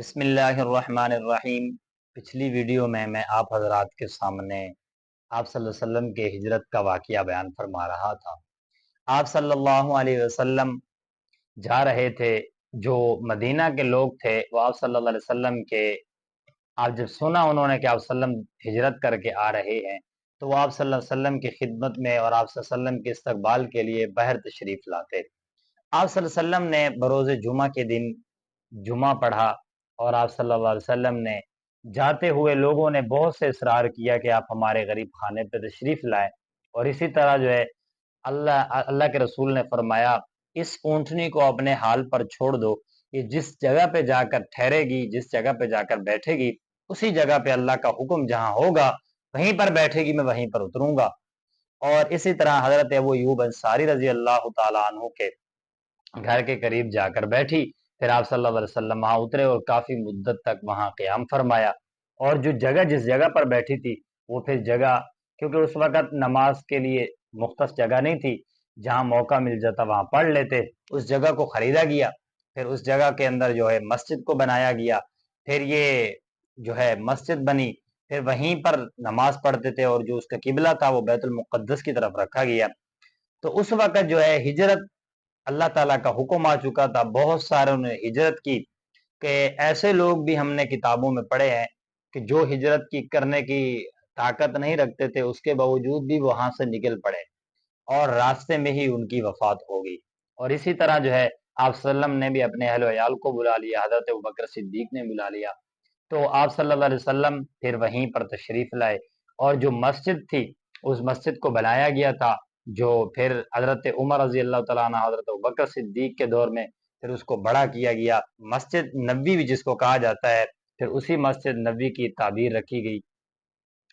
بسم اللہ الرحمن الرحیم۔ پچھلی ویڈیو میں آپ حضرات کے سامنے آپ صلی اللہ علیہ وسلم کے ہجرت کا واقعہ بیان فرما رہا تھا۔ آپ صلی اللہ علیہ وسلم جا رہے تھے، جو مدینہ کے لوگ تھے وہ آپ صلی اللہ علیہ وسلم کے آپ جب سنا انہوں نے کہ آپ صلی اللہ علیہ وسلم ہجرت کر کے آ رہے ہیں تو وہ آپ صلی اللہ علیہ وسلم کی خدمت میں اور آپ صلی اللہ علیہ وسلم کے استقبال کے لیے باہر تشریف لاتے۔ آپ صلی اللہ علیہ وسلم نے بروز جمعہ کے دن جمعہ پڑھا اور آپ صلی اللہ علیہ وسلم نے جاتے ہوئے لوگوں نے بہت سے اصرار کیا کہ آپ ہمارے غریب خانے پہ تشریف لائیں، اور اسی طرح جو ہے اللہ کے رسول نے فرمایا اس اونٹنی کو اپنے حال پر چھوڑ دو، یہ جس جگہ پہ جا کر ٹھہرے گی، جس جگہ پہ جا کر بیٹھے گی، اسی جگہ پہ اللہ کا حکم جہاں ہوگا وہیں پر بیٹھے گی، میں وہیں پر اتروں گا۔ اور اسی طرح حضرت ابو ایوب انصاری رضی اللہ تعالیٰ عنہ کے گھر کے قریب جا کر بیٹھی، پھر آپ صلی اللہ علیہ وسلم وہاں اترے اور کافی مدت تک وہاں قیام فرمایا۔ اور جو جگہ جس جگہ پر بیٹھی تھی وہ پھر جگہ، کیونکہ اس وقت نماز کے لیے مختص جگہ نہیں تھی، جہاں موقع مل جاتا وہاں پڑھ لیتے، اس جگہ کو خریدا گیا، پھر اس جگہ کے اندر جو ہے مسجد کو بنایا گیا، پھر یہ جو ہے مسجد بنی، پھر وہیں پر نماز پڑھتے تھے، اور جو اس کا قبلہ تھا وہ بیت المقدس کی طرف رکھا گیا۔ تو اس وقت جو ہے ہجرت اللہ تعالیٰ کا حکم آ چکا تھا، بہت ساروں نے ہجرت کی، کہ ایسے لوگ بھی ہم نے کتابوں میں پڑھے ہیں کہ جو ہجرت کی کرنے کی طاقت نہیں رکھتے تھے، اس کے باوجود بھی وہاں سے نکل پڑے اور راستے میں ہی ان کی وفات ہو گئی۔ اور اسی طرح جو ہے آپ صلی اللہ علیہ وسلم نے بھی اپنے اہل و عیال کو بلا لیا، حضرت ابوبکر صدیق نے بلا لیا، تو آپ صلی اللہ علیہ وسلم پھر وہیں پر تشریف لائے، اور جو مسجد تھی اس مسجد کو بنایا گیا تھا، جو پھر حضرت عمر رضی اللہ تعالیٰ عنہ، حضرت ابوبکر صدیق کے دور میں پھر اس کو بڑا کیا گیا، مسجد نبوی بھی جس کو کہا جاتا ہے، پھر اسی مسجد نبوی کی تعبیر رکھی گئی۔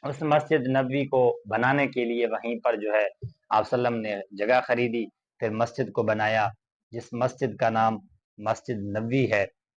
اس مسجد نبوی کو بنانے کے لیے وہیں پر جو ہے آپ صلی اللہ علیہ وسلم نے جگہ خریدی، پھر مسجد کو بنایا، جس مسجد کا نام مسجد نبوی ہے۔